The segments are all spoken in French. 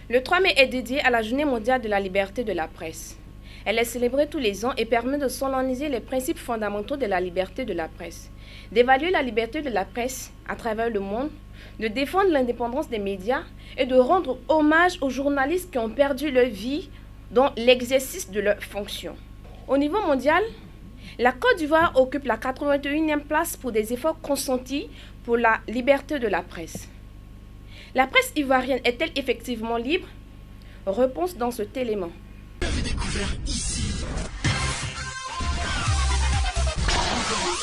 Le 3 mai est dédié à la Journée mondiale de la liberté de la presse. Elle est célébrée tous les ans et permet de solenniser les principes fondamentaux de la liberté de la presse, d'évaluer la liberté de la presse à travers le monde, de défendre l'indépendance des médias et de rendre hommage aux journalistes qui ont perdu leur vie dans l'exercice de leurs fonctions. Au niveau mondial, la Côte d'Ivoire occupe la 81e place pour des efforts consentis pour la liberté de la presse. La presse ivoirienne est-elle effectivement libre? Réponse dans cet élément. Vous avez découvert ici.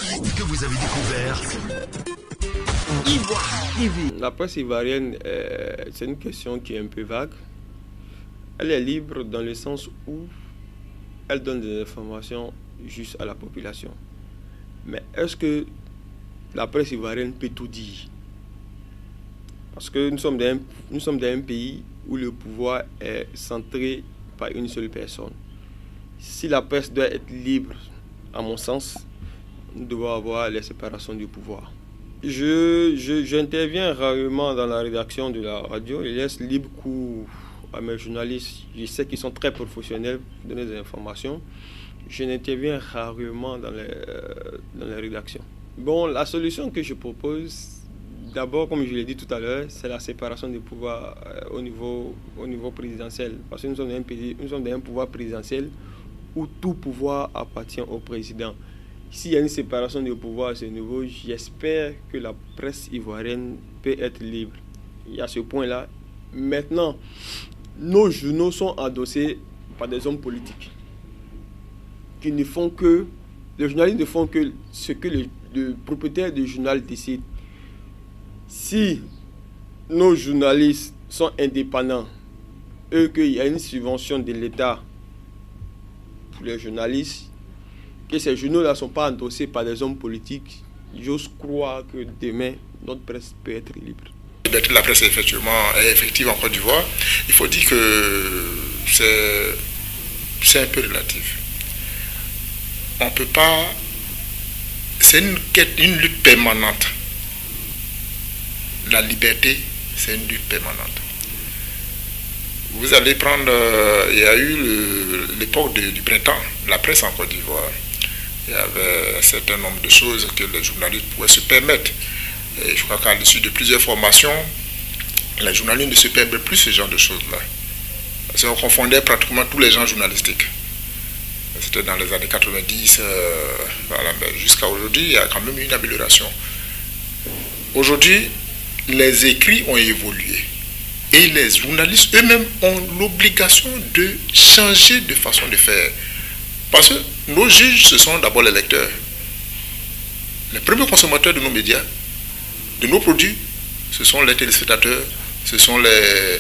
Qu'est-ce que vous avez découvert? Ivoire TV. La presse ivoirienne, c'est une question qui est un peu vague. Elle est libre dans le sens où elle donne des informations juste à la population. Mais est-ce que la presse ivoirienne peut tout dire? Parce que nous sommes dans un pays où le pouvoir est centré par une seule personne. Si la presse doit être libre, à mon sens, nous devons avoir la séparation du pouvoir. J'interviens rarement dans la rédaction de la radio. Je laisse libre cours à mes journalistes. Je sais qu'ils sont très professionnels pour donner des informations. Je n'interviens rarement dans les rédactions. Bon, la solution que je propose, d'abord, comme je l'ai dit tout à l'heure, c'est la séparation des pouvoirs au niveau présidentiel. Parce que nous sommes dans un pouvoir présidentiel où tout pouvoir appartient au président. S'il y a une séparation des pouvoirs à ce niveau, j'espère que la presse ivoirienne peut être libre. Il y a ce point-là. Maintenant, nos journaux sont endossés par des hommes politiques qui ne font que... Les journalistes ne font que ce que le propriétaire du journal décide. Si nos journalistes sont indépendants et qu'il y a une subvention de l'État pour les journalistes, que ces journaux-là ne sont pas endossés par des hommes politiques, j'ose croire que demain, notre presse peut être libre. La liberté de la presse est effective en Côte d'Ivoire. Il faut dire que c'est un peu relatif. On ne peut pas... C'est une lutte permanente. La liberté, c'est une lutte permanente. Vous allez prendre... il y a eu l'époque du printemps, la presse en Côte d'Ivoire. Il y avait un certain nombre de choses que les journalistes pouvaient se permettre. Et je crois qu'à l'issue de plusieurs formations, les journalistes ne se permettent plus ce genre de choses-là. Parce qu'on confondait pratiquement tous les genres journalistiques. C'était dans les années 90, voilà, jusqu'à aujourd'hui, il y a quand même une amélioration. Aujourd'hui, les écrits ont évolué. Et les journalistes eux-mêmes ont l'obligation de changer de façon de faire. Parce que nos juges, ce sont d'abord les lecteurs. Les premiers consommateurs de nos médias, de nos produits, ce sont les téléspectateurs, ce sont les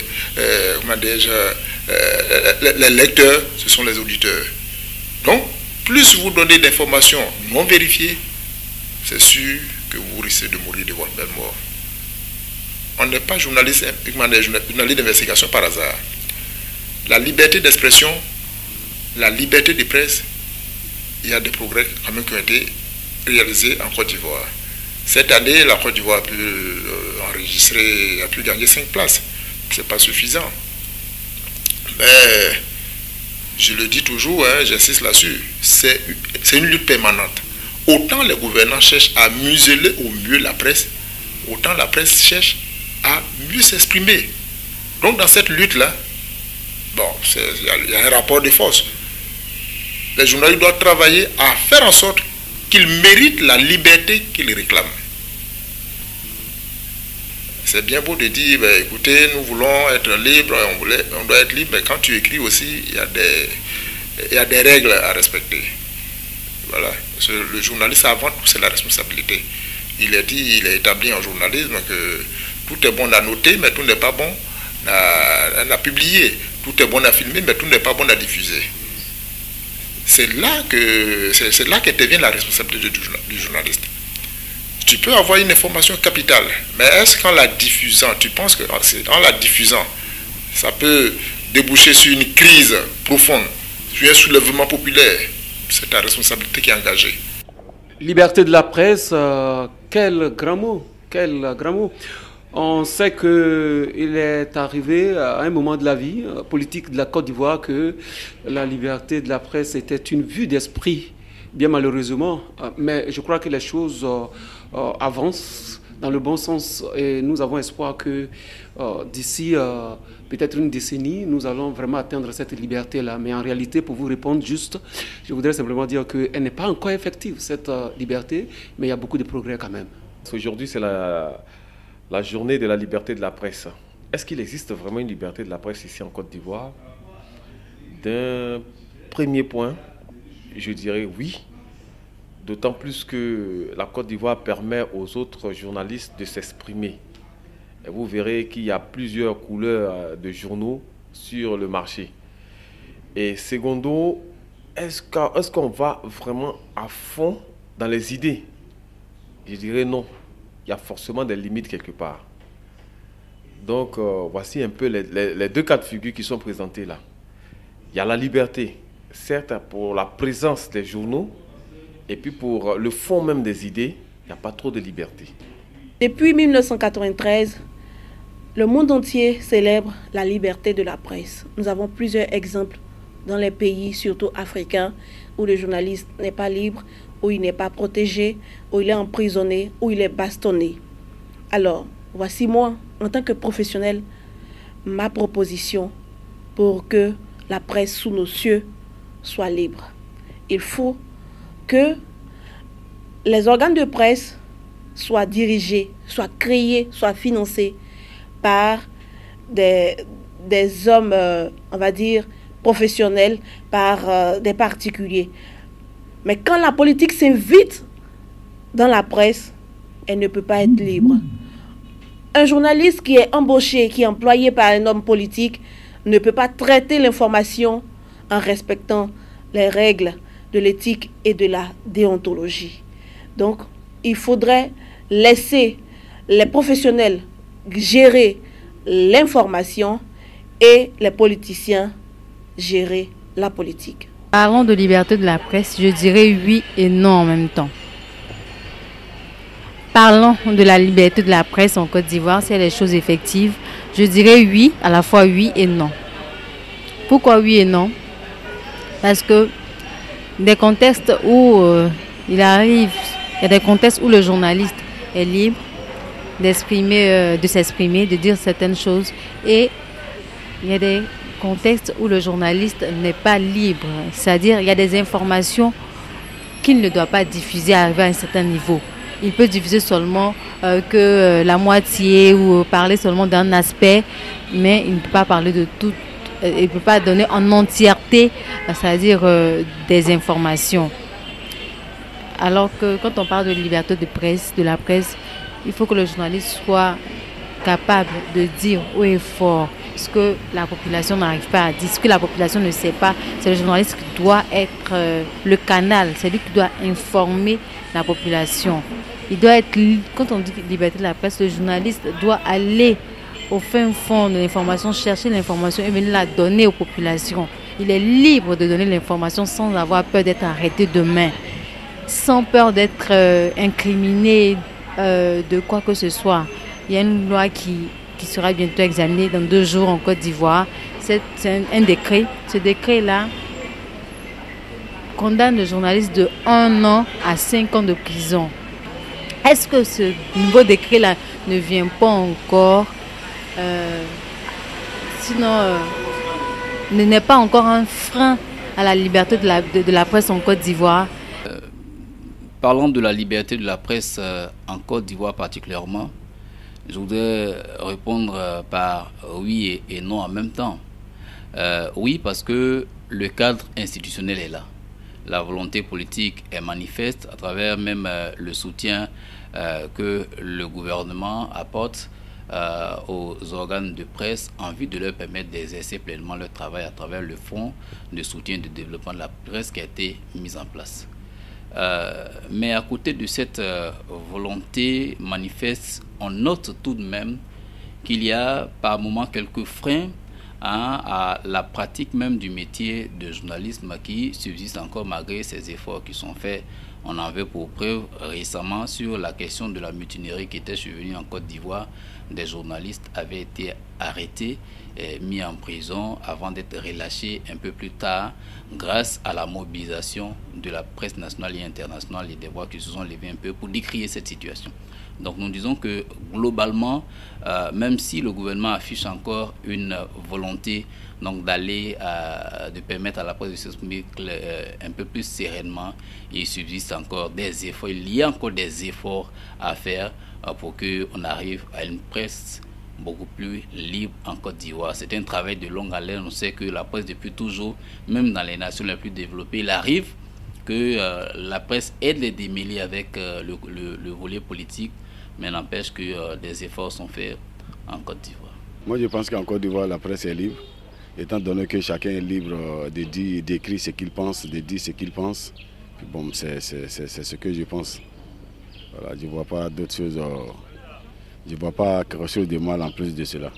lecteurs, ce sont les auditeurs. Donc, plus vous donnez d'informations non vérifiées, c'est sûr que vous risquez de mourir de votre belle mort. On n'est pas journaliste d'investigation par hasard. La liberté d'expression, la liberté de presse, il y a des progrès quand même qui ont été réalisés en Côte d'Ivoire. Cette année, la Côte d'Ivoire a pu enregistrer, a pu gagner 5 places. Ce n'est pas suffisant. Mais, je le dis toujours, hein, j'insiste là-dessus, c'est une lutte permanente. Autant les gouvernants cherchent à museler au mieux la presse, autant la presse cherche à mieux s'exprimer. Donc dans cette lutte-là, bon, il y a un rapport de force. Les journalistes doivent travailler à faire en sorte qu'ils méritent la liberté qu'ils réclament. C'est bien beau de dire, ben, écoutez, nous voulons être libres, on doit être libre, mais quand tu écris aussi, il y a des règles à respecter. Voilà. Le journaliste, avant tout, c'est la responsabilité. Il est établi en journalisme que tout est bon à noter, mais tout n'est pas bon à publier. Tout est bon à filmer, mais tout n'est pas bon à diffuser. C'est là qu'intervient la responsabilité du journaliste. Tu peux avoir une information capitale, mais est-ce qu'en la diffusant, tu penses qu'en la diffusant, ça peut déboucher sur une crise profonde, sur un soulèvement populaire? C'est ta responsabilité qui est engagée. Liberté de la presse, quel grand mot, quel grand mot. On sait qu'il est arrivé à un moment de la vie politique de la Côte d'Ivoire que la liberté de la presse était une vue d'esprit, bien malheureusement. Mais je crois que les choses avancent dans le bon sens et nous avons espoir que d'ici peut-être une décennie, nous allons vraiment atteindre cette liberté-là. Mais en réalité, pour vous répondre juste, je voudrais simplement dire qu'elle n'est pas encore effective, cette liberté, mais il y a beaucoup de progrès quand même. Aujourd'hui, c'est la journée de la liberté de la presse. Est-ce qu'il existe vraiment une liberté de la presse ici en Côte d'Ivoire? D'un premier point, je dirais oui. D'autant plus que la Côte d'Ivoire permet aux autres journalistes de s'exprimer. Et vous verrez qu'il y a plusieurs couleurs de journaux sur le marché. Et secondo, est-ce qu'on va vraiment à fond dans les idées? Je dirais non. Il y a forcément des limites quelque part. Donc, voici un peu les deux cas de figure qui sont présentés là. Il y a la liberté, certes pour la présence des journaux, et puis pour le fond même des idées, il n'y a pas trop de liberté. Depuis 1993, le monde entier célèbre la liberté de la presse. Nous avons plusieurs exemples dans les pays, surtout africains, où le journaliste n'est pas libre, où il n'est pas protégé, où il est emprisonné, où il est bastonné. Alors, voici moi, en tant que professionnel, ma proposition pour que la presse sous nos cieux soit libre. Il faut que les organes de presse soient dirigés, soient créés, soient financés par des hommes, on va dire, professionnels, par des particuliers. Mais quand la politique s'invite dans la presse, elle ne peut pas être libre. Un journaliste qui est embauché, qui est employé par un homme politique, ne peut pas traiter l'information en respectant les règles de l'éthique et de la déontologie. Donc, il faudrait laisser les professionnels gérer l'information et les politiciens gérer la politique. Parlons de liberté de la presse, je dirais oui et non en même temps. Parlons de la liberté de la presse en Côte d'Ivoire, c'est les choses effectives. Je dirais oui, à la fois oui et non. Pourquoi oui et non? Parce que des contextes où il y a des contextes où le journaliste est libre d'exprimer, de s'exprimer, de dire certaines choses, et il y a des contexte où le journaliste n'est pas libre, c'est-à-dire il y a des informations qu'il ne doit pas diffuser à arriver à un certain niveau. Il peut diffuser seulement que la moitié ou parler seulement d'un aspect, mais il ne peut pas parler de tout, il ne peut pas donner en entièreté, c'est-à-dire des informations. Alors que quand on parle de liberté de presse, de la presse, il faut que le journaliste soit capable de dire haut et fort ce que la population n'arrive pas à dire, ce que la population ne sait pas. C'est le journaliste qui doit être le canal, c'est lui qui doit informer la population. Il doit être, quand on dit liberté de la presse, le journaliste doit aller au fin fond de l'information, chercher l'information et venir la donner aux populations. Il est libre de donner l'information sans avoir peur d'être arrêté demain, sans peur d'être incriminé de quoi que ce soit. Il y a une loi qui sera bientôt examiné dans 2 jours en Côte d'Ivoire. C'est un décret. Ce décret-là condamne le journaliste de 1 an à 5 ans de prison. Est-ce que ce nouveau décret-là ne vient pas encore n'est pas encore un frein à la liberté de la presse en Côte d'Ivoire? Parlant de la liberté de la presse en Côte d'Ivoire particulièrement, je voudrais répondre par oui et non en même temps. Oui, parce que le cadre institutionnel est là. La volonté politique est manifeste à travers même le soutien que le gouvernement apporte aux organes de presse en vue de leur permettre d'exercer pleinement leur travail à travers le fonds de soutien de développement de la presse qui a été mis en place. Mais à côté de cette volonté manifeste, on note tout de même qu'il y a par moments quelques freins à la pratique même du métier de journalisme qui subsiste encore malgré ces efforts qui sont faits On en veut pour preuve récemment sur la question de la mutinerie qui était survenue en Côte d'Ivoire. Des journalistes avaient été arrêtés et mis en prison avant d'être relâchés un peu plus tard grâce à la mobilisation de la presse nationale et internationale et des voix qui se sont levées un peu pour décrier cette situation. Donc nous disons que globalement, même si le gouvernement affiche encore une volonté d'aller, de permettre à la presse de s'exprimer un peu plus sereinement, il subsiste encore des efforts, il y a encore des efforts à faire pour qu'on arrive à une presse beaucoup plus libre en Côte d'Ivoire. C'est un travail de longue haleine. On sait que la presse depuis toujours, même dans les nations les plus développées, il arrive que la presse aide les démêlés avec le volet politique, mais n'empêche que des efforts sont faits en Côte d'Ivoire. Moi je pense qu'en Côte d'Ivoire la presse est libre, étant donné que chacun est libre de dire, d'écrire ce qu'il pense, de dire ce qu'il pense. Puis bon, c'est ce que je pense. Voilà, je ne vois pas d'autres choses, je ne vois pas quelque chose de mal en plus de cela.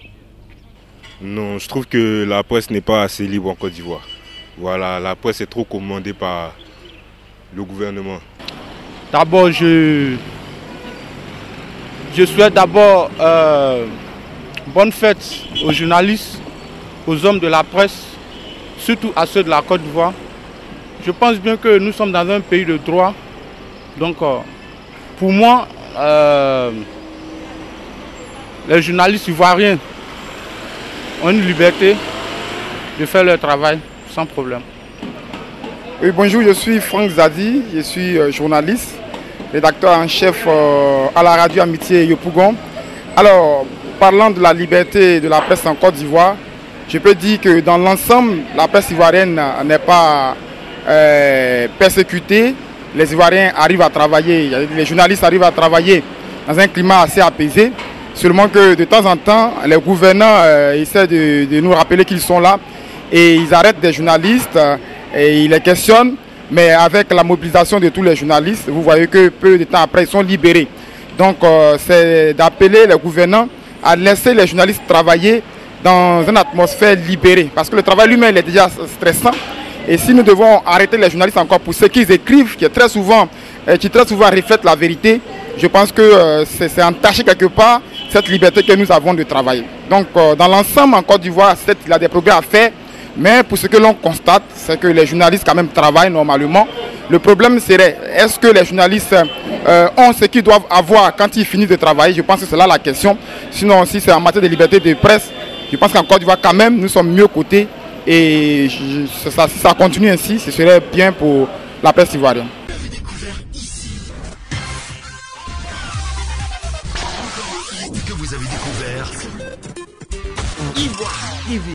Non, je trouve que la presse n'est pas assez libre en Côte d'Ivoire. Voilà, la presse est trop commandée par le gouvernement. D'abord, je souhaite d'abord bonne fête aux journalistes, aux hommes de la presse, surtout à ceux de la Côte d'Ivoire. Je pense bien que nous sommes dans un pays de droit. Donc, pour moi, les journalistes ivoiriens ont une liberté de faire leur travail sans problème. Oui, bonjour, je suis Franck Zadi, je suis journaliste, rédacteur en chef à la radio Amitié Yopougon. Alors, parlant de la liberté de la presse en Côte d'Ivoire, je peux dire que dans l'ensemble, la presse ivoirienne n'est pas persécutée. Les Ivoiriens arrivent à travailler, les journalistes arrivent à travailler dans un climat assez apaisé. Seulement que de temps en temps, les gouvernants essaient de nous rappeler qu'ils sont là et ils arrêtent des journalistes et ils les questionnent. Mais avec la mobilisation de tous les journalistes, vous voyez que peu de temps après, ils sont libérés. Donc c'est d'appeler les gouvernants à laisser les journalistes travailler dans une atmosphère libérée. Parce que le travail lui-même est déjà stressant. Et si nous devons arrêter les journalistes encore pour ce qu'ils écrivent, qui très souvent reflète la vérité, je pense que c'est entaché quelque part cette liberté que nous avons de travailler. Donc dans l'ensemble en Côte d'Ivoire, il y a des progrès à faire, mais pour ce que l'on constate, c'est que les journalistes quand même travaillent normalement. Le problème serait, est-ce que les journalistes ont ce qu'ils doivent avoir quand ils finissent de travailler? Je pense que c'est là la question. Sinon, si c'est en matière de liberté de presse, je pense qu'en Côte d'Ivoire quand même, nous sommes mieux cotés. Et si ça continue ainsi, ce serait bien pour la presse ivoirienne. Que vous avez découvert Ivoire TV.